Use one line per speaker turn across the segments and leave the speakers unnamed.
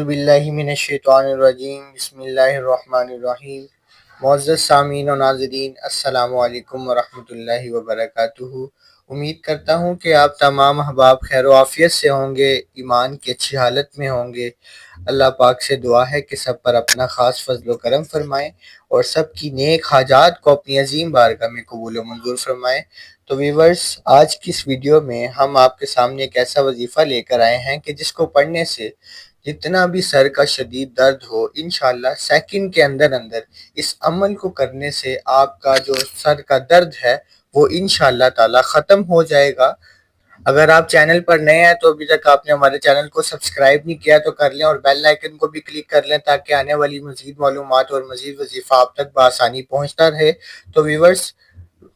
باللہ من الشیطان الرجیم بسم اللہ الرحمن الرحیم۔ معزز سامعین و ناظرین، السلام علیکم ورحمۃ اللہ وبرکاتہ۔ امید کرتا ہوں کہ آپ تمام احباب خیر و عافیت سے ہوں گے، ایمان کی اچھی حالت میں ہوں گے۔ اللہ پاک سے دعا ہے کہ سب پر اپنا خاص فضل و کرم فرمائیں اور سب کی نیک حاجات کو اپنی عظیم بارگاہ میں قبول و منظور فرمائیں۔ تو ویورز، آج کی اس ویڈیو میں ہم آپ کے سامنے ایک ایسا وظیفہ لے کر آئے ہیں کہ جس کو پڑھنے سے جتنا بھی سر کا شدید درد ہو، انشاءاللہ سیکنڈ کے اندر اس عمل کو کرنے سے آپ کا جو سر کا درد ہے وہ انشاءاللہ تعالی ختم ہو جائے گا۔ اگر آپ چینل پر نئے ہیں تو ابھی تک آپ نے ہمارے چینل کو سبسکرائب نہیں کیا تو کر لیں اور بیل آئیکن کو بھی کلک کر لیں تاکہ آنے والی مزید معلومات اور مزید وظیفہ آپ تک بآسانی پہنچتا رہے۔ تو ویورز،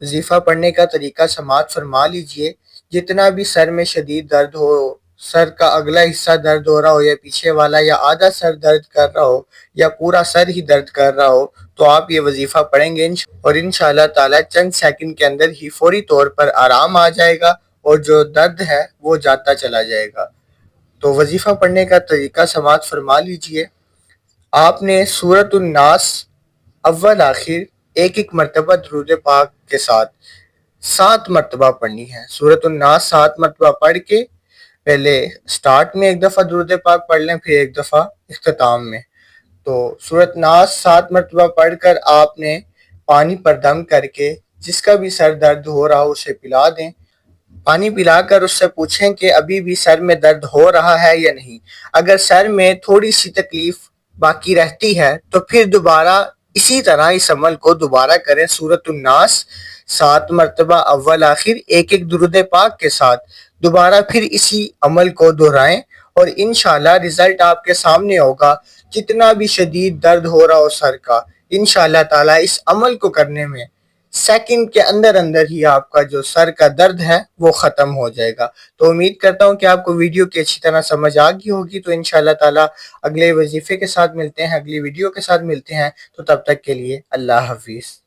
وظیفہ پڑھنے کا طریقہ سماعت فرما لیجئے۔ جتنا بھی سر میں شدید درد ہو، سر کا اگلا حصہ درد ہو رہا ہو یا پیچھے والا، یا آدھا سر درد کر رہا ہو یا پورا سر ہی درد کر رہا ہو، تو آپ یہ وظیفہ پڑھیں گے اور انشاءاللہ تعالی چند سیکنڈ کے اندر ہی فوری طور پر آرام آ جائے گا اور جو درد ہے وہ جاتا چلا جائے گا۔ تو وظیفہ پڑھنے کا طریقہ سماعت فرما لیجئے۔ آپ نے سورۃ الناس اول آخر ایک مرتبہ درود پاک کے ساتھ 7 مرتبہ پڑھنی ہے۔ سورۃ الناس 7 مرتبہ پڑھ کے پہلے سٹارٹ میں ایک دفعہ درود پاک پڑھ لیں، پھر ایک دفعہ اختتام میں۔ تو سورۃ ناس 7 مرتبہ پڑھ کر آپ نے پانی پر دم کر کے جس کا بھی سر درد ہو رہا ہو اسے پلا دیں۔ پانی پلا کر اس سے پوچھیں کہ ابھی بھی سر میں درد ہو رہا ہے یا نہیں۔ اگر سر میں تھوڑی سی تکلیف باقی رہتی ہے تو پھر دوبارہ اسی طرح اس عمل کو دوبارہ کریں۔ سورۃ الناس 7 مرتبہ اول آخر ایک درود پاک کے ساتھ دوبارہ پھر اسی عمل کو دہرائیں اور انشاءاللہ رزلٹ آپ کے سامنے ہوگا۔ جتنا بھی شدید درد ہو رہا ہو سر کا، انشاءاللہ تعالی اس عمل کو کرنے میں سیکنڈ کے اندر ہی آپ کا جو سر کا درد ہے وہ ختم ہو جائے گا۔ تو امید کرتا ہوں کہ آپ کو ویڈیو کی اچھی طرح سمجھ آ گئی ہوگی۔ تو انشاءاللہ تعالی اگلے وظیفے کے ساتھ ملتے ہیں، اگلی ویڈیو کے ساتھ ملتے ہیں۔ تو تب تک کے لیے اللہ حافظ۔